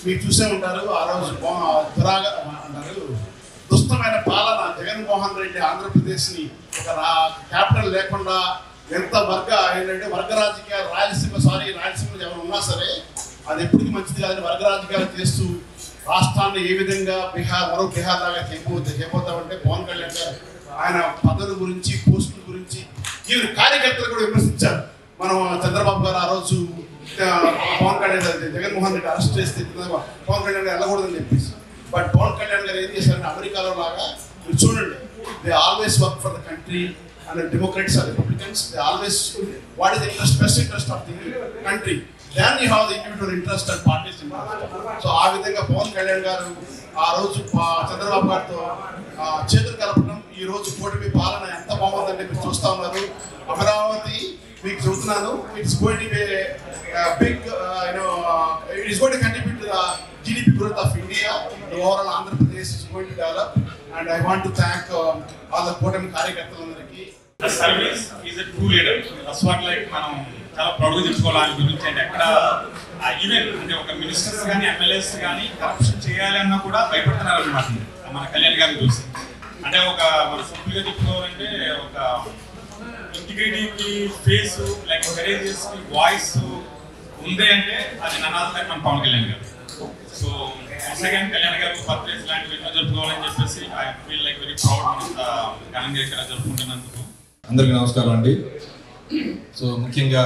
మీరు చూసే ఉంటారు. ఆ రోజు దురాగా అంటారు దుష్టమైన పాలన జగన్మోహన్ రెడ్డి ఆంధ్రప్రదేశ్ని ఒక క్యాపిటల్ లేకుండా ఎంత ఏంటంటే వర్గ రాజకీయాలు రాయలసీమలో ఎవరు ఉన్నా సరే అది ఎప్పటికీ మంచిది కాదని వర్గ రాజకీయాలు చేస్తూ రాష్ట్రాన్ని ఏ విధంగా మరో బీహార్ లాగా చేయబోతామంటే పవన్ కళ్యాణ్ గారు ఆయన పదవుల గురించి పోస్టుల గురించి ఈవెన్ కార్యకర్తలు కూడా విమర్శించారు. మనం చంద్రబాబు గారు ఆ రోజు పవన్ కళ్యాణ్ జగన్మోహన్ రెడ్డి అరెస్ట్ చేస్తే పవన్ కళ్యాణ్ గారు వెళ్ళకూడదని చెప్పేసి. బట్ పవన్ కళ్యాణ్ గారు ఏం చేశారంటే అమెరికాలో లాగా మీరు చూడండి, they always work for the country and democrats or republicans. They always what is the best interest of the country than you have the individual interest and parties interest. So ఆ విధంగా పవన్ కళ్యాణ్ గారు ఆ రోజు చంద్రబాబు గారితో చేతులు కలపడం, ఈ రోజు కూటమి పాలన ఎంత బాగుందంటే మీరు చూస్తా ఉన్నారు. అమరావతి మీకు చెబుతున్నాను, it's going to be big it is going to contribute to the GDP growth of India. The overall Andhra Pradesh is going to develop, and I want to thank all the కూటమి కార్యకర్తలందరికీ. The service is a true leader. That's what మనం చాలా ప్రౌడ్గా చెప్పుకోవాలి ఆయన గురించి. అంటే ఎక్కడ ఈవెన్ అంటే ఒక మినిస్టర్స్ కానీ ఎమ్మెల్యేస్ కానీ కరప్షన్ చేయాలి అన్నా కూడా భయపడుతున్నారు అనమాట మన కళ్యాణ్ గారిని చూసి. అంటే ఒక మన సింపుల్గా చెప్పుకోవాలంటే ఒక ఇంటిగ్రిటీకి ఫేస్ లైక్ కరేజెస్ వాయిస్ ఉంది అంటే అది ననాథ్ మన పవన్ కళ్యాణ్ గారు. సో సెకండ్ కళ్యాణ్ గారు బర్త్డేస్ లాంటివి ఎన్నో జరుపుకోవాలని చెప్పేసి I feel like very proud మనంత ఘనంగా ఇక్కడ జరుపుకుంటున్నందుకు. అందరికీ నమస్కారం అండి. సో ముఖ్యంగా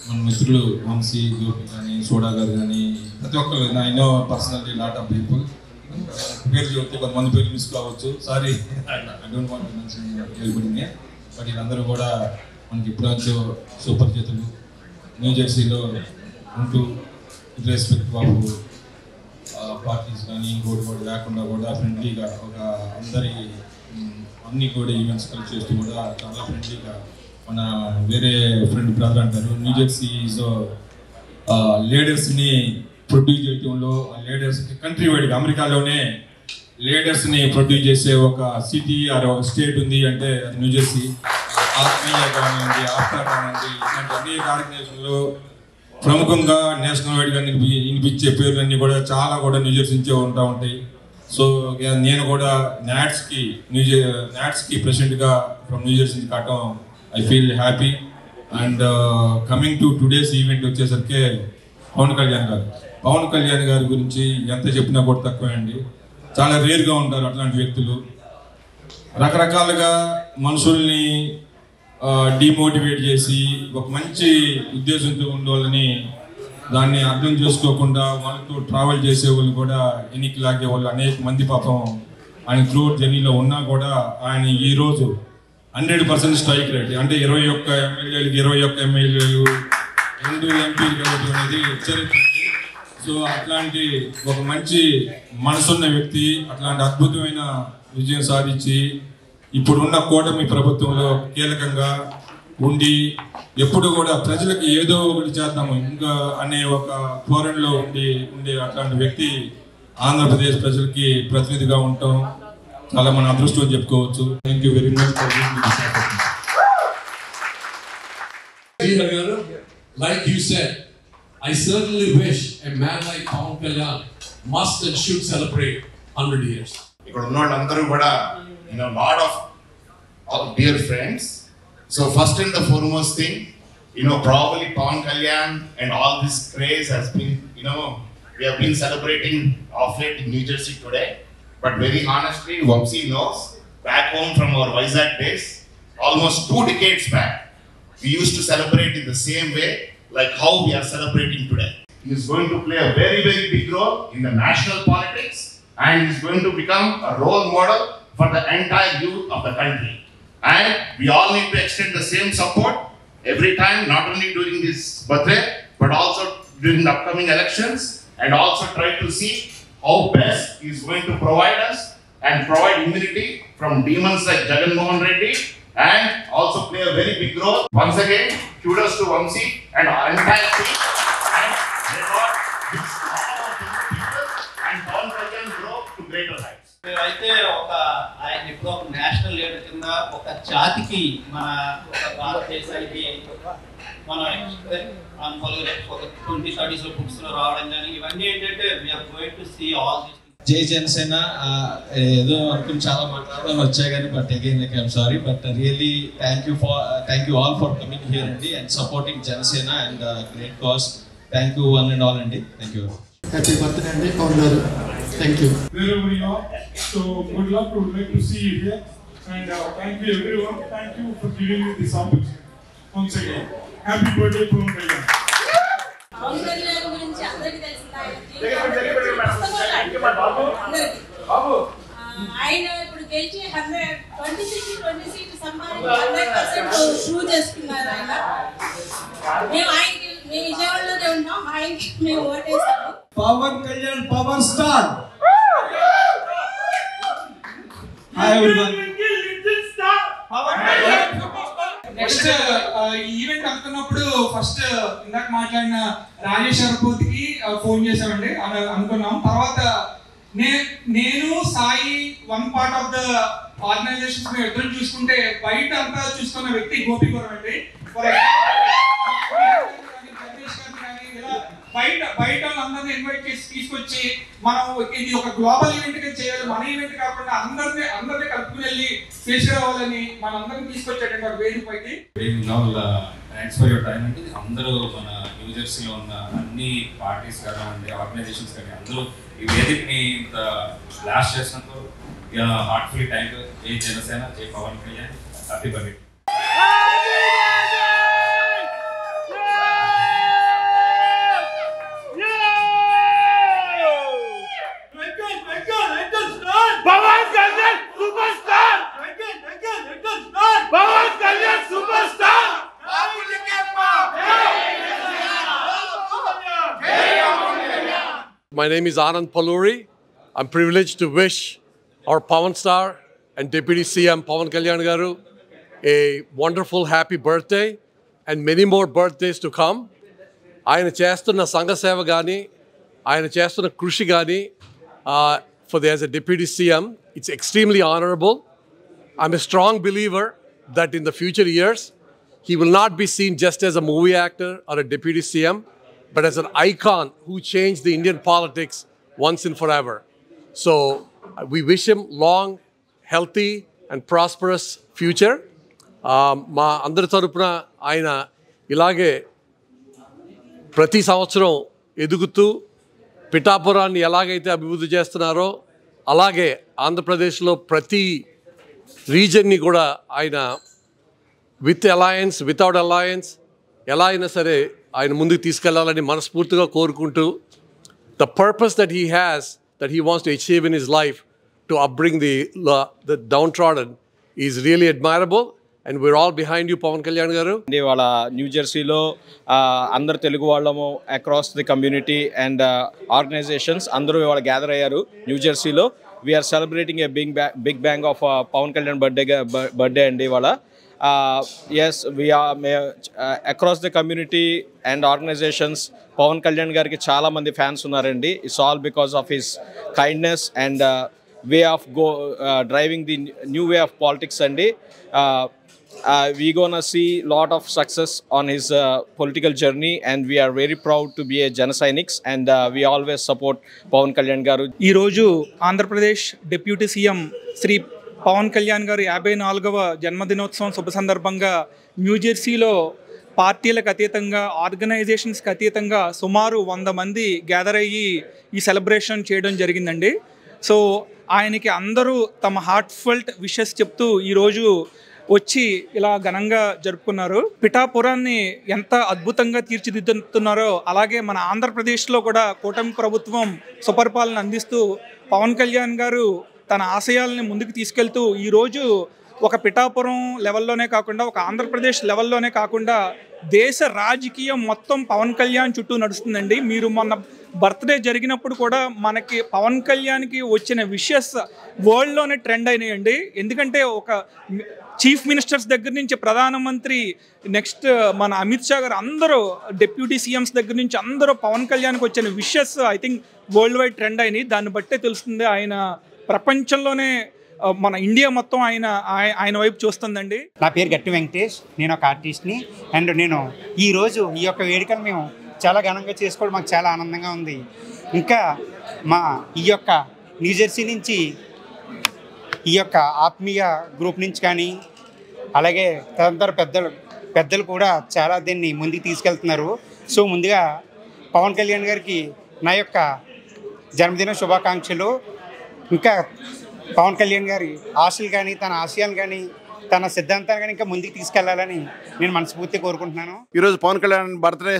మన మిత్రులు వంశీ గోపి కానీ సోడా గారు కానీ ప్రతి ఒక్కరు I know personally lot of people పేరు చెప్తే కొంతమంది పేరు మిస్ కావచ్చు, sorry I don't want to mention everybody. But వీళ్ళందరూ కూడా మనకి ఇప్పుడు సూపర్ చేతులు న్యూ జెర్సీలో ఉంటూ రెస్పెక్ట్ ఆఫ్ పార్టీస్ కానీ ఇంకోటి కూడా లేకుండా కూడా ఫ్రెండ్లీగా ఒక అందరి అన్ని కూడా ఈవెంట్స్ కలిసి చేస్తూ కూడా చాలా ఫ్రెండ్లీగా మన వేరే ఫ్రెండ్ బ్రదర్ అంటారు న్యూ జెర్సీ లీడర్స్ని ప్రొడ్యూస్ చేయడంలో లీడర్స్కి కంట్రీ వైడ్గా అమెరికాలోనే లీడర్స్ని ప్రొడ్యూస్ చేసే ఒక సిటీ ఆర్ స్టేట్ ఉంది అంటే అది న్యూ జెర్సీ. ఆస్ట్రేలియా కానివ్వండి, ఆఫ్టర్ కానివ్వండి, ఇలాంటి అనేక ఆర్గనైజేషన్లో ప్రముఖంగా నేషనల్ వైడ్గా వినిపించే పేర్లన్నీ కూడా చాలా కూడా న్యూ జెర్సీ నుంచే ఉంటాయి. సో నేను కూడా నాట్స్కి ప్రెసిడెంట్గా ఫ్రమ్ న్యూ జెర్సీ నుంచి కావటం I feel happy. And coming to today's event వచ్చేసరికి పవన్ కళ్యాణ్ గారి గురించి ఎంత చెప్పినా కూడా తక్కువే అండి. చాలా రేర్గా ఉంటారు అట్లాంటి వ్యక్తులు. రకరకాలుగా మనుషుల్ని డిమోటివేట్ చేసి ఒక మంచి ఉద్దేశంతో ఉండేవాళ్ళని దాన్ని అర్థం చేసుకోకుండా వాళ్ళతో ట్రావెల్ చేసే వాళ్ళు కూడా ఎన్నికి లాగే వాళ్ళు అనేక మంది పాపం ఆయన త్రూఅవుట్ జర్నీలో ఉన్నా కూడా ఆయన ఈరోజు 100% స్ట్రైక్ రేట్ అంటే 21 ఎమ్మెల్యేలకు 21 ఎమ్మెల్యేలు 2 ఎంపీలు కలవడం అనేది చరిత్ర. సో అట్లాంటి ఒక మంచి మనసున్న వ్యక్తి అట్లాంటి అద్భుతమైన విజయం సాధించి ఇప్పుడున్న కూటమి ప్రభుత్వంలో కీలకంగా ఉండి ఎప్పుడు కూడా ప్రజలకు ఏదో ఒకటి చేద్దాము ఇంకా అనే ఒక ధోరణిలో ఉండే అట్లాంటి వ్యక్తి ఆంధ్రప్రదేశ్ ప్రజలకి ప్రతినిధిగా ఉండటం చాలా మన అదృష్టం చెప్పుకోవచ్చు. Thank you very much. Like you said, I certainly wish a man like Pawan Kalyan must and should celebrate 100 years. ఇక్కడ ఉన్న వాళ్ళందరూ కూడా lot of dear friends. So first and the foremost thing, probably Pawan Kalyan and all this craze has been, we have been celebrating of late in New Jersey today. But very honestly, Vamsi knows, back home from our Vizag days, almost 2 decades back, we used to celebrate in the same way like how we are celebrating today. He is going to play a very, very big role in the national politics, and he is going to become a role model for the entire youth of the country. And we all need to extend the same support every time, not only during this birthday, but also during the upcoming elections, and also try to see how best he is going to provide us and provide immunity from demons like Jagan Mohan Reddy, and also play a very big role. Once again, kudos to Vamsi and our entire team, and may God bless all of these people and Pawan Kalyan grow to greater heights. అయితే ఆయన ఇప్పుడు ఒక national leader కింద ఒక జాతికి మన ఒక భారతదేశానికి మన 2030s లో పుట్టుతున్నారు రావడం కానీ ఇవన్నీ ఏంటంటే we're going to see all this. జై జనసేన ఏదో అనుకుని చాలా మాట్లాడాలని వచ్చాయి కానీ but again like I'm sorry but really thank you all for coming here అండి and supporting Janasena and great cause. Thank you one and all అండి. Thank you. హ్యాపీ బర్త్డే అండి Pawan garu. Thank you. Wherever you are, so good luck. Would like to see you here, and thank you everyone. Thank you for giving me this opportunity. Once again, happy birthday to Pawan. Pawan Kalyan గురించి అందరికీ తెలిసింది. ఆయన ఇప్పుడు గెలిచి 120 సీట్లు సంపాదించి 100% prove చేసుకున్నారు. ఆయన మేము విజయవాడలోనే ఉంటాం, ఆయనకి మేము ఓటేసాము. Pawan Kalyan power star. Hi everyone. Next event అనుకున్నప్పుడు ఫస్ట్ ఇందాక మాట్లాడిన రాజేష్ అరపోతికి ఫోన్ చేసామండి అనుకున్నాం. తర్వాత నేను Sai one part of the organisations మేము ఇద్దరు చూసుకుంటే బయట అంతా చూసుకున్న వ్యక్తి గోపీపురం అండి. బయట అందరినీ ఇన్వైట్ చేసి తీసుకొచ్చి మనం ఇది ఒక గ్లోబల్ ఈవెంట్ గా చేయాలి, మన ఈవెంట్ కాకుండా అందరినీ కలుపుకుని వెళ్ళి తీసుకురావాలని మనందరినీ తీసుకొచ్చేటండి ఒక వేదికపైకి. థ్యాంక్స్ ఫర్ యువర్ టైం అండి. అందరూ మన న్యూ జెర్సీలో ఉన్న అన్ని పార్టీస్ కానివ్వండి, ఆర్గనైజేషన్స్ కానీ అందరూ ఈ వేదికని ఇంత లాస్ట్ చేసినందుకు హార్ట్ఫుల్లీ థ్యాంక్ యూ. జై జనసేన, జై Pawan Kalyan. Happy birthday. My name is Anand Paluri. I'm privileged to wish our Pawan Star and Deputy CM Pawan Kalyan Garu a wonderful happy birthday and many more birthdays to come. Ayana chestunna Sangha Seva gaani, ayana chestunna Krushi gaani as a Deputy CM, it's extremely honorable. I'm a strong believer that in the future years, he will not be seen just as a movie actor or a Deputy CM, but as an icon who changed the Indian politics once and forever. So we wish him long, healthy and prosperous future. మా అందరి తరపున ఆయన ఇలాగే ప్రతి సంవత్సరం ఎదుగుతూ పిఠాపురాన్ని ఎలాగైతే అభివృద్ధి చేస్తున్నారో అలాగే ఆంధ్రప్రదేశ్లో ప్రతి రీజన్ని కూడా ఆయన విత్ అలయన్స్ వితౌట్ అలయన్స్ ఎలా అయినా సరే ఆయన ముందుకు తీసుకెళ్లాలని మనస్ఫూర్తిగా కోరుకుంటూ the purpose that he has, that he wants to achieve in his life to upbring the downtrodden is really admirable, and we're all behind you, Pawan Kalyan garu. వాళ్ళ new జెర్సీలో అందరు తెలుగు వాళ్ళము across the community and organisations అందరూ ఇవాళ gather అయ్యారు new జెర్సీలో. We're celebrating a big bang of Pawan Kalyan birthday అండి ఇవాళ. Yes, we are across the community and organizations. Pawan Kalyan gariki chaala mandi fans unnarandi. It's all because of his kindness and way of driving the new way of politics andi. We gonna see lot of success on his political journey, and we are very proud to be a Janasainik, and we always support Pawan Kalyan garu. ఈ రోజు Andhra Pradesh deputy CM Shri Pawan Kalyan గారి 54వ జన్మదినోత్సవం శుభ సందర్భంగా న్యూజెర్సీలో పార్టీలకు అతీతంగా ఆర్గనైజేషన్స్కి అతీతంగా సుమారు 100 మంది గ్యాదర్ అయ్యి ఈ సెలబ్రేషన్ చేయడం జరిగిందండి. సో ఆయనకి అందరూ తమ హార్ట్ఫెల్ట్ విషెస్ చెప్తూ ఈరోజు వచ్చి ఇలా ఘనంగా జరుపుకున్నారు. పిఠాపురాన్ని ఎంత అద్భుతంగా తీర్చిదిద్దుతున్నారో అలాగే మన ఆంధ్రప్రదేశ్లో కూడా కూటమి ప్రభుత్వం సుపరిపాలన అందిస్తూ పవన్ కళ్యాణ్ గారు తన ఆశయాల్ని ముందుకు తీసుకెళ్తూ ఈరోజు ఒక పిఠాపురం లెవెల్లోనే కాకుండా ఒక ఆంధ్రప్రదేశ్ లెవెల్లోనే కాకుండా దేశ రాజకీయం మొత్తం పవన్ కళ్యాణ్ చుట్టూ నడుస్తుందండి. మీరు మొన్న బర్త్డే జరిగినప్పుడు కూడా మనకి పవన్ కళ్యాణ్కి వచ్చిన విషెస్ వరల్డ్లోనే ట్రెండ్ అయినాయండి. ఎందుకంటే ఒక చీఫ్ మినిస్టర్స్ దగ్గర నుంచి ప్రధానమంత్రి, నెక్స్ట్ మన అమిత్ షా గారు అందరూ డిప్యూటీ సీఎంస్ దగ్గర నుంచి అందరూ పవన్ కళ్యాణ్కి వచ్చిన wishes I think world wide trend అయినాయి. దాన్ని బట్టే తెలుస్తుంది ఆయన ప్రపంచంలోనే మన ఇండియా మొత్తం ఆయన వైపు చూస్తుందండి. నా పేరు గట్టి వెంకటేష్, నేను ఒక ఆర్టిస్ట్ని. అండ్ నేను ఈరోజు ఈ యొక్క వేడుకను మేము చాలా ఘనంగా చేసుకోవడం మాకు చాలా ఆనందంగా ఉంది. ఇంకా మా ఈ యొక్క న్యూజెర్సీ నుంచి ఈ యొక్క ఆత్మీయ గ్రూప్ నుంచి కానీ అలాగే తదితర పెద్దలు కూడా చాలా దీన్ని ముందుకు తీసుకెళ్తున్నారు. సో ముందుగా పవన్ కళ్యాణ్ గారికి నా యొక్క జన్మదిన శుభాకాంక్షలు. ఇంకా పవన్ కళ్యాణ్ గారి ఆశలు కానీ తన ఆశయాలు కానీ తన సిద్ధాంతాలు కానీ ఇంకా ముందుకు తీసుకెళ్లాలని నేను మనస్ఫూర్తిగా కోరుకుంటున్నాను. ఈరోజు పవన్ కళ్యాణ్ బర్త్డే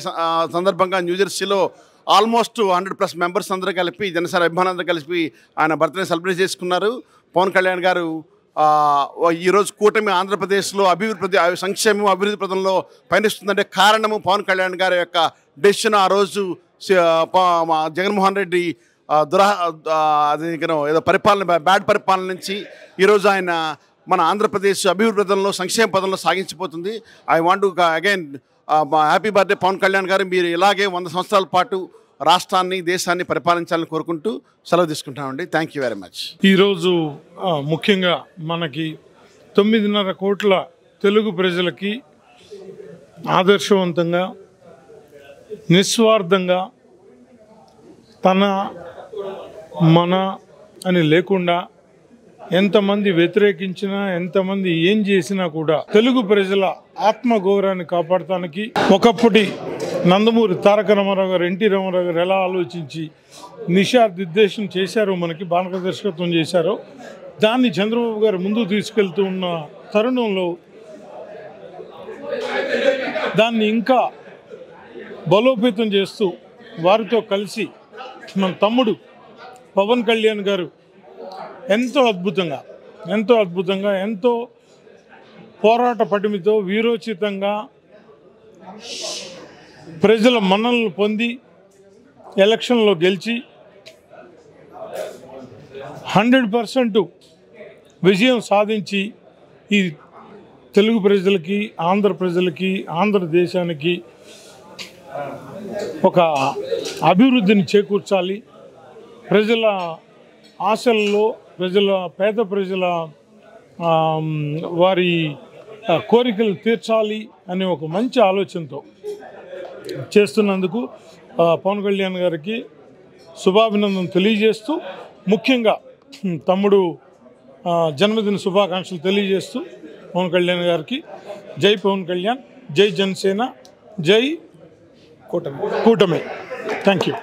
సందర్భంగా న్యూజెర్సీలో ఆల్మోస్ట్ 100+ మెంబర్స్ అందరూ కలిపి జనసేన అభిమానులందరూ కలిపి ఆయన బర్త్డే సెలబ్రేట్ చేసుకున్నారు. పవన్ కళ్యాణ్ గారు ఈరోజు కూటమి ఆంధ్రప్రదేశ్లో సంక్షేమం అభివృద్ధి పథంలో పయనిస్తుందంటే కారణము పవన్ కళ్యాణ్ గారి యొక్క డెసిషన్. ఆ రోజు జగన్మోహన్ రెడ్డి ఏదో బ్యాడ్ పరిపాలన నుంచి ఈరోజు ఆయన మన ఆంధ్రప్రదేశ్ అభివృద్ధి పథంలో సంక్షేమ పథంలో సాగించిపోతుంది. I want to again happy birthday Pawan Kalyan garu. మీరు ఇలాగే 100 సంవత్సరాల పాటు రాష్ట్రాన్ని దేశాన్ని పరిపాలించాలని కోరుకుంటూ సెలవు తీసుకుంటామండి. Thank you very much. ఈరోజు ముఖ్యంగా మనకి 9.5 కోట్ల తెలుగు ప్రజలకి ఆదర్శవంతంగా నిస్వార్థంగా తన మన అని లేకుండా ఎంతమంది వ్యతిరేకించినా ఎంతమంది ఏం చేసినా కూడా తెలుగు ప్రజల ఆత్మగౌరవాన్ని కాపాడటానికి ఒకప్పటి నందమూరి తారక రామారావు గారు ఎన్టీ రామారావు గారు ఎలా ఆలోచించి దిశానిర్దేశం చేశారో మనకి మార్గదర్శకత్వం చేశారో దాన్ని చంద్రబాబు గారు ముందుకు తీసుకెళ్తూ ఉన్న తరుణంలో దాన్ని ఇంకా బలోపేతం చేస్తూ వారితో కలిసి మన తమ్ముడు పవన్ కళ్యాణ్ గారు ఎంతో అద్భుతంగా ఎంతో పోరాట పటిమతో వీరోచితంగా ప్రజల మన్ననలు పొంది ఎలక్షన్లో గెలిచి 100% విజయం సాధించి ఈ తెలుగు ప్రజలకి ఆంధ్ర ప్రజలకి ఆంధ్రదేశానికి ఒక అభివృద్ధిని చేకూర్చాలి, ప్రజల ఆశల్లో పేద ప్రజల వారి కోరికలు తీర్చాలి అనే ఒక మంచి ఆలోచనతో చేస్తున్నందుకు పవన్ కళ్యాణ్ గారికి శుభాభినందన తెలియజేస్తూ ముఖ్యంగా తమ్ముడు జన్మదిన శుభాకాంక్షలు తెలియజేస్తూ పవన్ కళ్యాణ్ గారికి జై పవన్ కళ్యాణ్, జై జనసేన, జై కూటమి. Thank you.